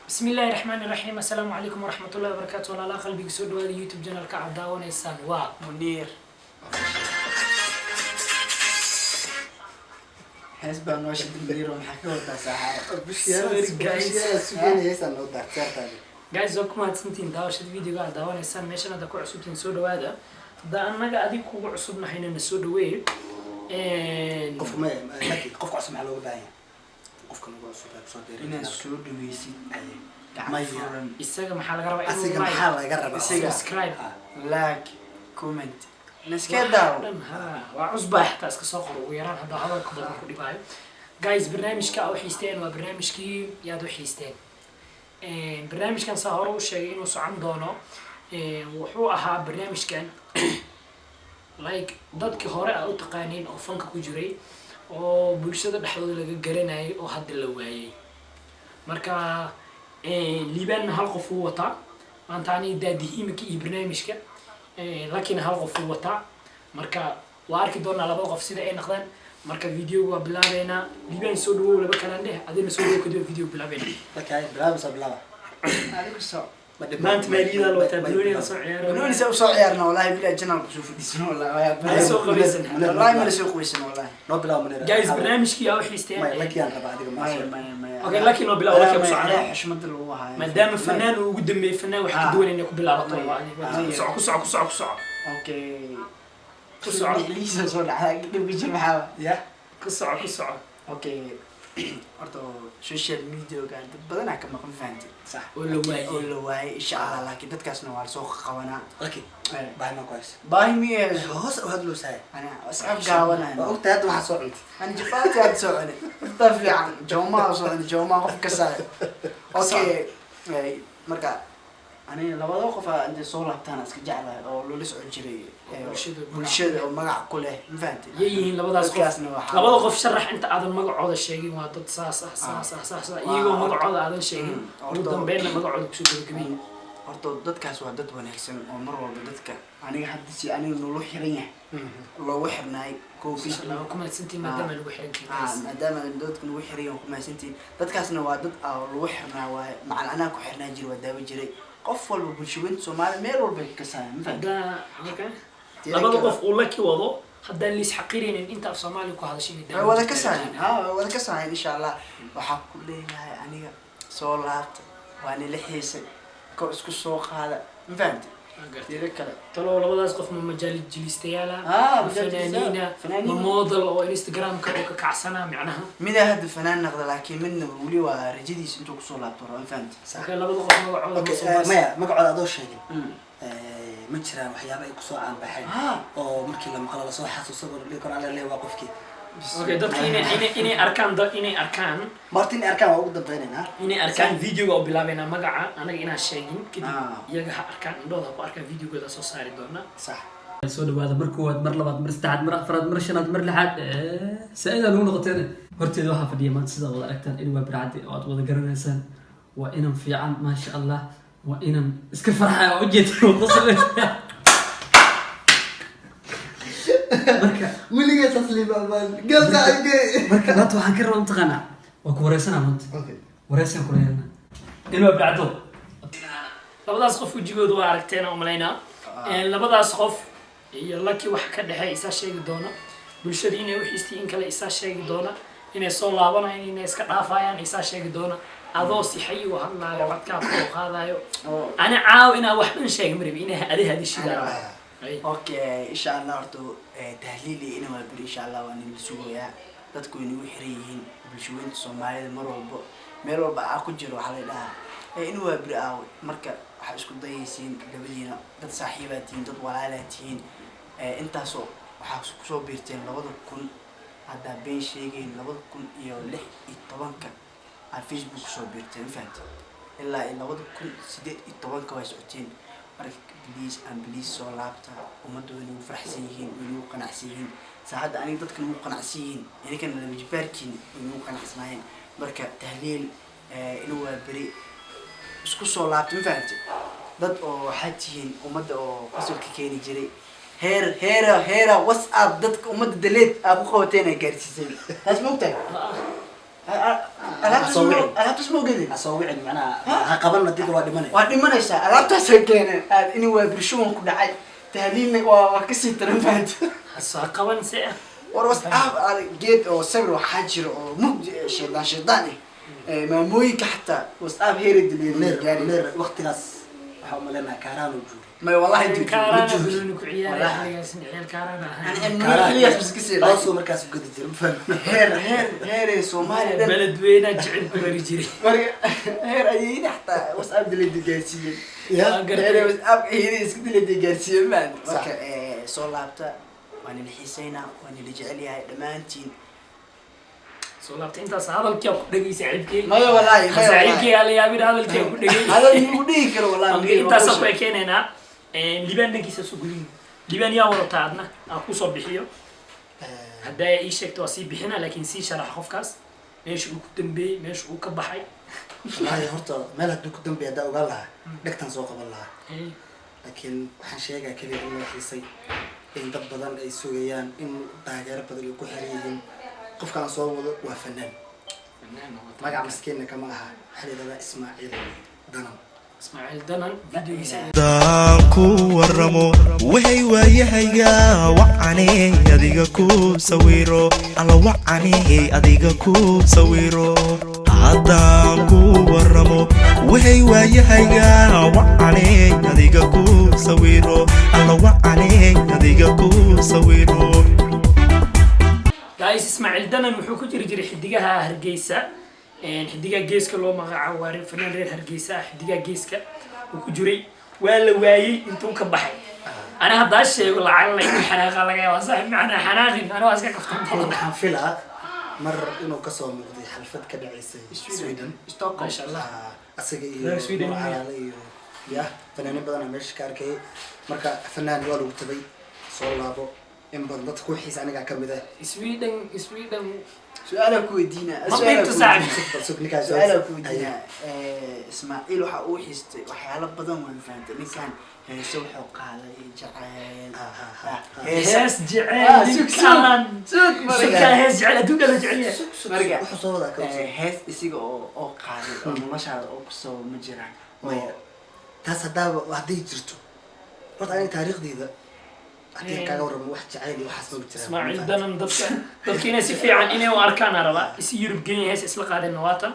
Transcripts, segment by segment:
بسم الله الرحمن الرحيم. السلام عليكم ورحمة الله وبركاته. ولا قلبي سود هذا يوتيوب جنال كعب داون إنسان منير حسب أنا واش منير ومحكي ولا ساعة guys وكم هتسنتين داوش الفيديو قاعد داون إنسان ماشي أنا دكوا عصوبتين سود هذا ده أنا قاعد يكون عصوبنا حين السود وين قف ما لكن قف عصم على وضعي قف كانوا عصوب إن السود ويسي ما isaga maxaa laga rabaa inuu أسيق محل يقرب subscribe لايك كومنت نسكت waa cusbaa xitaa iska soo qoro ugu yaraan hadda hadalka badan ku dhibaayo guys barnaamijka aad u xiisteen waa barnaamijkii yaad u xiisteen barnaamijkan saa hore u sheegay inuu socon doono wuxuu ahaa barnaamijkan like dadkii hore aad u taqaaniin oo fanka ku jiray oo bulshada dhexdooda laga garanayay oo hadda la waayay marka liibaan hal qof uu wataa maanta ani daadihiimka iyo barnaamijka laakiin hal qof uu wataa marka waa arki doonaa laba qof sida ay noqdaan marka video waa bilaabeynaa liibaan soo dhawow laba kalaan dheh adina soo dhawow kadib video bilaabeynaa okay bilaa عليك الصوت maanta maaliyada loo taa banooni soo ciyaaro بنوني سوق عيارنا والله بلا جنال بشوف ديسنا والله سوق قبيسن والله ما سوق قبيسن والله نو بلا من guys barnaamijkii aad u xiisteen ما لك يا ربع هذيك ما okay laakiin noo bilaaw laakiin soo ciyaaro حشمت اللي هو هاي maadaama fanaan uu ugu dambeeyay fanaan wax ka duwan inay ku bilaabato ku soco اوكي ku soco ليش صار على قد بيجي محاوى يا ku soco اوكي horta social media ga dad badan ka maqan fahanti صح oo la waayay oo la waayay insha Allah laakiin dadkaasna waa soo qabanaa لكن باهنا كويس baahi miye هوس وهذا لو ساي ana asxaab gaawanaa وقت هذا ما حصل أنا جباتي هاد سوعني طفي عن جوما سوعني جوما قف كسر أوكي مركا أنا لما أوقف عند صورة تانا سكجعلة أو لولس عجري bulshada oo magac ku leh ma fahanti yeeyihiin labadaas qof labada qof sharax inta aadan magacooda sheegin waa dad saas iyagoo magacooda aadan sheegin ugu dambeynna magacooda kusoo gabagabay horta dadkaas waa dad wanaagsan oo mar walba dadka aniga hadda si aniga nolo xiran yahay loogu xirnaay koofi kuma santii maadaama lagu xiran maadaama dadku lagu xiran yahay kuma santii dadkaasna waa dad lagu xirnaa waa macal anaa ku xirnaa jiray waa daawo jiray qof walba bulshooyinka Soomaaliya meel walba ka saayay ma fahanti labada qof uu la ki wado haddaan liis xaqirinin inta af Soomaali ku hadashin way wada ka saayeen wada ka saayeen insha Allah waxa ku leeyahay aniga soo laabta waan la xiisay ko isku soo qaada ma fahanti diiray kale talo labadaas qof ma majaali jilistayaala fanaaniina model oo Instagram ka oo ka kacsana macnaha mida hada fanaan naqda laakiin midna wali waa rajadiis intuu ku soo laabto ma fahanti saaka labada qof magacooda ما مقعد هذا شيء ما جرى وحياة أي قصة عن بحين أو مركي لما قال صو حاسس صبر اللي يكون على اللي واقف كي اوكي دتك إني أركان مارتين أركان وأقول دبتين ها إني أركان فيديو أو بلابنا مقعة أنا إنا شيءين كده يجا أركان دودا أركان فيديو كده صار دونا صح سود هذا مركوات مر لبات مر استعد مر أفراد مر شنات مر لحد سائل لون نقطتين هرتي ذوها في اليمن سيدا ولا أكتر إنه برعدي أو أطول قرن إنسان وإنهم في عن ما شاء الله وإنهم اسكت فرحة وجيت وتصل مركا ولي تسليم أمان قلت عقي مركا لا توحن كرر انتقنا وكوريسنا منت وريسنا كورينا إنه برعدو labadaas qof wajigooda waa aragteen oo malayna labadaas qof iyo laki wax ka dhaxay isa sheegi doona bulshada inay wax istiin kale isa sheegi doona inay soo laabanayaan inay iska dhaafayaan isa sheegi doona adoo si xay u hadlaayo wadka ku qaadayo ana caaw ina wax dhan sheeg marbi ina adiga hadishida اوكي ان شاء الله horto tahliili ina waa bari insha Allah waan la sugayaa dadku inuu xiran yihiin bulshooyinka Soomaaliyeed mar walba meel walba aan ku jiro waxa la dhahaa inuu waa bari aaw marka waxa isku dayaysiin gabadhiina dad saaxiibatiin dad walaalaatiin intaas waxa ku soo biirteen 2000 hadda been sheegeen 2016 aan Facebook soo biirteen faanta ilaa 2018 way socoteen marka please soo laabta umadoodu u farxsan yihiin inuu qanacsan yihiin saacada aniga dadka ugu qanacsan yihiin aniga la wajbaarkiin inuu qanacsanaayeen marka tahliil inuu waa bari isku soo laabto ma fahanti dad oo waxaa tihiin umada oo qasulka keeni jiray heera WhatsApp dadka umada daleed aad ku qabateen ay gaarsiisay taas ma ogtahay alaabtaas ma ogedi asoo wicin macnaha ha qabanna dib waa dhimanay waa dhimanaysaa alaabtaasay keeneen aad in waa birshuwan ku dhacay tahliilna waa kasii taran fahanti hasoo qaban si ah war wasxaab geed oo sawir waxaa jira oo mugdi shaydaan maamooyinka xataa wasxaab heeredi leer waqtigaas waxaa umaleynaa kaaraan uu joogo may wallahi kaaraan buluuni ku ciyaaraya xiligaasna ciyaal kaaraan ahaa soo markaas u gadi jira heer Soomaaliya beledweynaha jecel ku mari jiray marka heer ayay xataa wasxaab dilay gaarsiiyeen heer wasxaab ayay isku dilay gaarsiiyeen marka soo laabta waan la xiiseynaa waan la jecel yahay dhamaantiin soo laabta intaas hadalkii ku dhageysay cibkii mayo wallahi cibkii ala yaabin hadalkii ku dhageysay hadal mu dhigi karo wallahi intaas oo keenayna liban dankiisa soo gudin liban yaa wada adna aan ku soo bixiyo hadda ay sheegto waa sii bixina laakiin si sharax qofkaas meesha uu ku dambeeyay meesha uu ka baxay wallahi horta meel haduu ku dambeeyay hada ogaan lahaa dhagtan soo qaban lahaa laakiin waxaan sheegaa kaliya in la xiisay in dad badan ay sugayaan in taageero badan ay ku xiran yihiin qofkaan soo wado waa fanaan magac maskiinna kama aha xalidada Ismaaciil Danan Ismaaciil Danan videogiisa ku waramo waxay waayahayga wacani adiga ku sawiro alla wacani adiga ku sawiro haddaan ku waramo waxay waayahayga wacani adiga ku sawiro alla wacani adiga ku sawiro guys Ismaaciil Danan wuxuu ku jiray xidigaha Hargeysa xidiga geeska loo magacaabo waa fanaan reer Hargeysa xidiga geeska uu ku jiray waa la waayay intuu ka baxay ana hadda sheego lacag la xanaaqa laga yaabaa sax macna xanaaqin ana waa iska kaftan waxaan filaa mar inuu ka soo muuqday xalfad ka dhaceysay Sweden Stockholm masha Allah asaga iyo Sweden iyo ya fanaaniin badan meesha ka arkay marka fanaan waa lagu tabay soo laabo in badan dadka ku xiis aniga kamid ah Sweden su'aala ku weydiina su'aala ku weydiina Ismaaciil waxa uu xiistay waxyaalo badan waan fahamtay ninkan heeso wuxuu qaaday jacayl hees jacayl ninkan hees jacayl adduunka la jecel yahay marka wuxuu soo wadaa ka hees isiga oo qaaday oo noloshaada oo ku soo ma jiraan maya taas hadday jirto horta aniga taariikhdeyda hadii kaaga warramo wax jacayl iyo waxaas ma jiraan Ismaaciil Danan dadkiina si fiican inay u arkaan araba is Yurub geeyay hees isla qaadeen nawaatan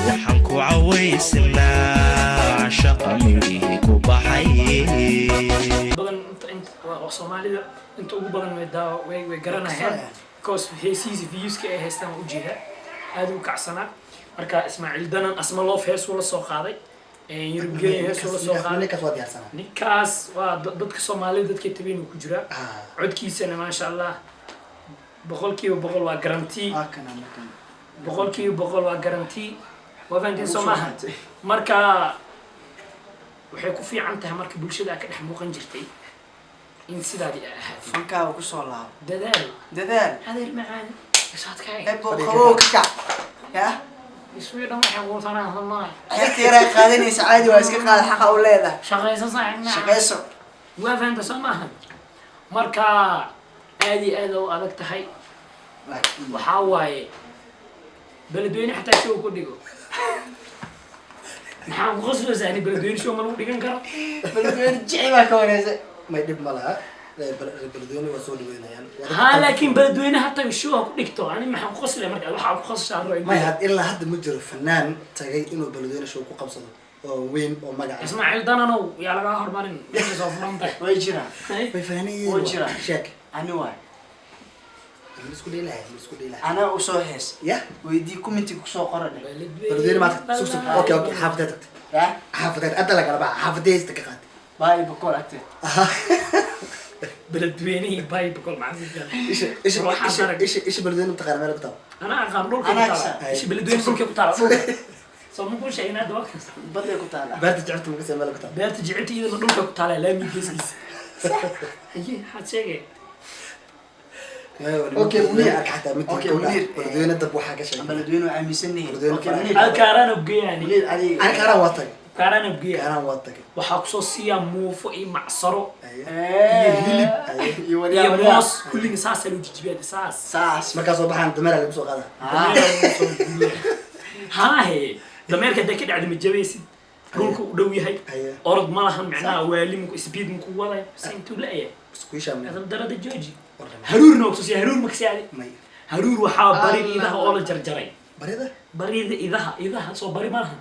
waxaan ku cawaysanaa shaqa midhii ku baxay badan Soomaalida inta ugu badan way garanayaan because heesiisa viewska ay haystaan u jeeda aad u kacsana marka Ismaaciil Danan asma loo hees wala soo qaaday Yurub geeyay hees wala soo qaaday ninkaas waa dadka Soomaalida dadka tabeen ku jira codkiisana ma sha Allah boqolkiiba waa guarantee boqolkiiba waa guarantee waafaqan Soomaha marka waxay ku fiican tahay marka bulshada ka dhex muuqan jirtay in sidaadi ahayd fankaaga ku soo laabo dadaal adeer macaan isaadkay qabow ka ya Sweden waxay qortaan hadalnaa ayteera qaadanaysa caadi waa iska qaad xaq u leedahay shaqayso saacna shaqayso waafaqan Soomaha marka aad oo adag tahay waxa waaye beledweyne xataa soo ku dhigo maxaan ku qoslo saani beledweyne soo ma lagu dhigan karo beledweyne jicibaa ka wareysay may dhib malaha beledweyne waa soo dhaweynayaan ها لكن beledweyne hataa show ku dhigto ani maxaan ku qosle markaa waxa ku qosashaa roo may had ilaa hadda ma jiro fanaan tagay inuu beledweyne show ku qabsado oo weyn oo magac Ismaaciil Danan yaa laga hormarin meesha soo furantay way jiraan way fanaaniin way jiraan sheek ani waay isku dheelahay ana u soo hees ya weydii commenti ku soo qoran beledweyne ma sugta okay xaafadada ya xaafadada adda la kala baa xaafadaysta ka qaad باي بكل أكتر. بلدويني باي بكل معزز. إيش بلدويني بتقارن ماله بتاع؟ أنا أقارن لك بتاع. إيش بلدويني بكل بتاع. سو مو كل شيء نادوا. بدي كتالا. بارت جعلت مقسم ماله بتاع. بارت جعلت إذا نقول لك كتالا لا ميجيس. هي حد شيء. اوكي منير حتى اوكي منير بلدويني دب وحاجه شيء بلدويني وعميسني اوكي منير الكاران وبقي يعني منير علي الكاران وطن kaarana geeya kaaraan waa tagay waxaa kusoo siiyaa muufo iyo macsaro hilib iyo moos kulliga saasa loo jijibiyaa saas markaas oo baxaan dameer lagu soo qaada haahe dameerka hadday ka dhacda ma jabaysid dhulka u dhow yahay orod ma lahan micnaha waalimku speed muku waday intuu la-yahay iskuisha adam darada jooji haruurna waa kususiya haruur makasiyaadi haruur waxaa bari idaha oo la jarjaray barida idaha soo bari malaha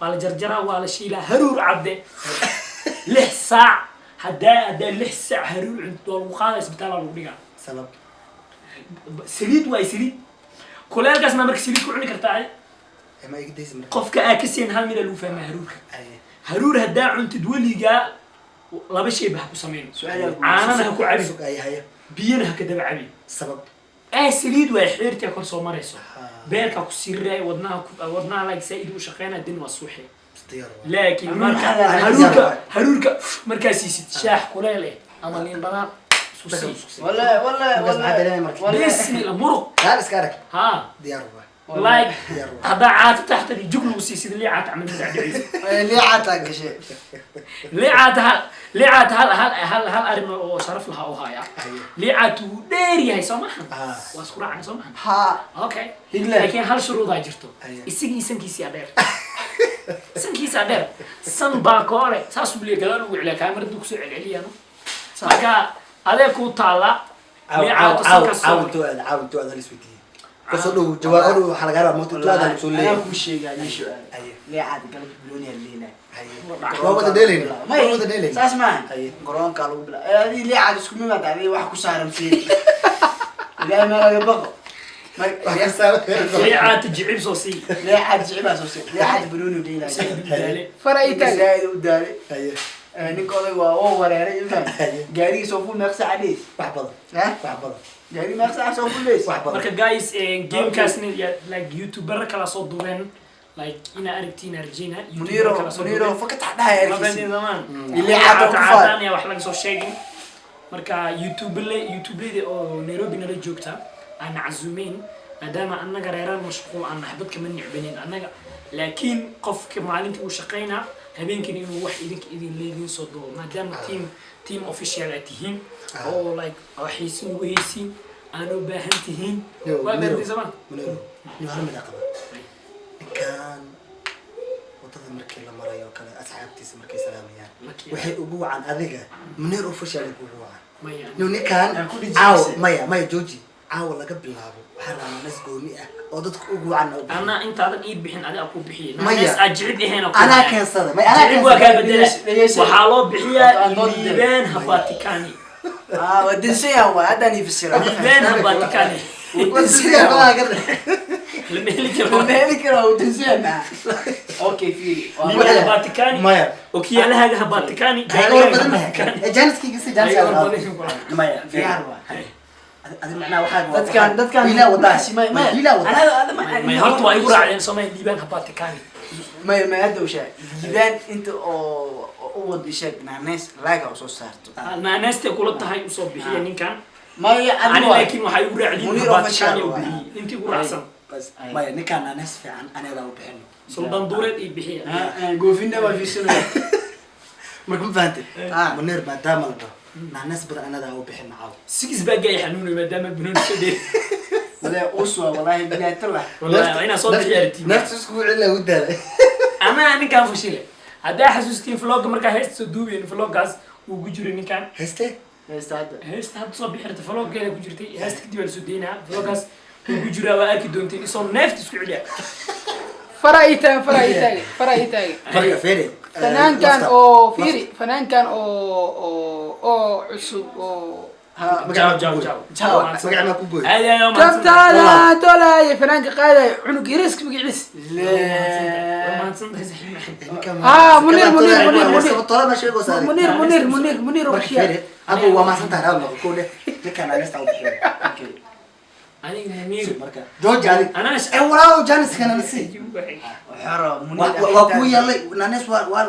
waa la jarjaraa waa la shiilaa haruur cabde 6 saac haddaa 6 saac haruur cunto waa lagu qaada isbitaala lagu dhigaa sabab saliid waay saliid kuleelkaasna marka saliid ku cuni kartaa qofka aa ka siin hal mid lagu fahmaa haruurka haruur haddaa cuntid weligaa 2 shay ba ku sameyn caanana ha ku cabi biyana ha ka daba cabi sabab سليد وحيرتي كل سو مريسو بيركا كسيرة ودناها لايك سيد وشقينا الدين والصوحي لكن هروركا مركزي ست شاح كليلة أما اللي انبنا والله بسم الله مرق لا اسكارك ها ديار لايك هذا عاد تحت الجبل وسيسي اللي عاد عمل اللي عاد شيء ليه عاد هل أرم صرف لها وهاي ليه عاد ديري هاي سماحة واسكر عنه سماحة ها أوكي لكن هل شروط هاجرتو يسقي سنكيسي عبير سنكيسي عبير سن باكورة ساسبلي كذا وعلى كاميرا دوكسو عليا أنا مكا هذا كوتالا ليه عاد عاونتو هذا السويتي كسروا جوارو حلقة موت هذا المسؤول أنا كل شيء قاعد يشوف ليه عاد قلب بلوني اللي هنا هو ده دليل ما هو ده دليل اسمع قرآن قالوا بلا هذه ليه عاد اسكو ما تعرفي واحد كسر فيه لا ما يبغى ليه عاد تجيب صوصي ليه عاد تجيب صوصي ليه عاد بلوني وديلا فرأيتك زايد وداري نقول هو وريري جاري سوفو مقصع عليه وحبض وحبض جاري مقصع سوفو ليش marka guys game kaasni like youtuber kala soo duubeen like ina aragtiin arjina muniro fakat xadaha yarkiis اللي عاد ya wax laga soo sheegin marka youtube oo Nairobi nala joogta aan azuumeyn maadaama annaga reeraan mashquul aan xabad kama nicbanin annaga laakiin qofka maalintii uu shaqeynaa habeenkii inuu wax idin leedin soo doo maadaama team official atihiin oo like waxiisin ugu heeysin aanu baahan tihiin waa beertay zaman منو هرم العقبة كان وطذ مركي لما رأيو كلا أصحابتي مركي سلاميان وحي أقوى عن أذيك منير أفشل أقوى عن نوني كان عاو مايا جوجي عاو ولا قبل هذا حرام ناس قومية وضدك أقوى عن أنا أنت هذا إيد بحين أنا أقول بحين ناس أجربني هنا أنا كان صدق أنا كان بدل وحالو بحيا ليبان هباتيكاني ودنسيا هو هذا ني في السيرة ليبان هباتيكاني ودنسيا المهلك ودنسيا مع اوكي في ليبان هباتيكاني مايا اوكي انا هذا هباتيكاني جانس كي قصي جانس مايا في عروة هذا معناه واحد دت كان لا والله لا هذا ما يهرط وايقرا على سماه ليبان هباتيكاني ما هذا وش ليبان انت أود شيء ناس لاقى وصو صارتو ناس تقول تهاي وصو بحيا نكان ما هي أنا لكن وحي يقول عليه هباتيكاني وبحيا انت يقول أحسن ما نكان ناس في عن أنا لو بحني سلطان دورت بحيا قوفينا ما في سنة ما كنت فهمت منير ما دام الله ناس بدأ أنا لو بحني عاو سكس بقى يحنون ما دام بنون شديد ولا أسوة والله بداية الله والله أنا صوت حيرتي نفس أسبوع إلا وده أنا كان فشيلة هذا حسوستين فلوج مركا هست دوبين فلوج عز وجوري كان هسته هست هاد صوب حيرت فلوج كده وجرتي هست كده بالسودينها فلوج عز وجوري وأكيد دونتين يصون نفط سكوليا فرأيتاي فرق فيري فنان كان أو فيري فنان كان أو عصب أو جاو مقعنا كوبوي هذا يوم كابتالا تولا فنان قاعد عنق يرسك بقعس ما نصنع زحمة منير وخيار أبو وما سنتهرب له كله لكن أنا استوعب أنا منير جوج علي أنا وراو جانس كان نسي حرام وأبوي يلا ناس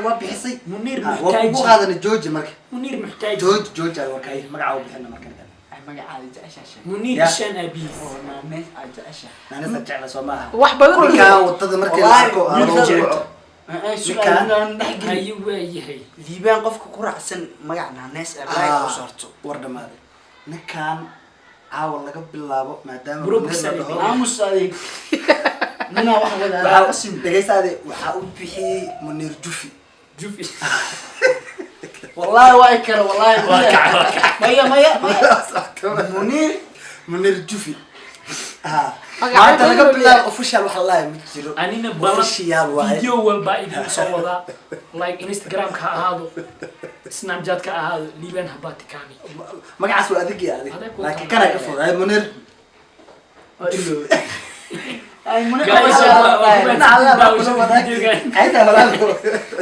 وبيحسي منير وأبو محتاج هذا الجوج مرك منير محتاج جوج على وكاي مقعو بحنا مرك منير الشان أبي أنا سرجع لسومها wax badan كا وطد مرك su'aalan dhaxgeli hayu waayahay liibaan qofka ku raacsan magacna nees ee like u saarto war dhamaaday ninkan caawa laga bilaabo maadaama Bro, Munir la dhaho. aamus adeeg nina wax wada qasim dhegaysaade waxaa u bixiyey Munir Jufi jufi wallahi waa kala wallahi maya Munir Jufi Magaca maanta laga Munir bilaabo official waxa la ma jiro anina official waaye video walba idin soo wadaa like Instagram ka ahaado Snapchat ka ahaado liibaan habatikani magacaas waa adig iyo adig Adag ku laakiin tahay. kana ka fogay Munir ay mun Guys, ayda walaalo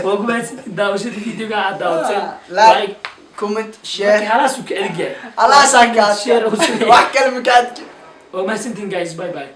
waa ku mahadsantihiin daawashada videoga aad daawateen like like comment markii share halaas uu ka adig yahay Allah saka share oo wax kale ma kaad waa mahadsantihiin guys bye bye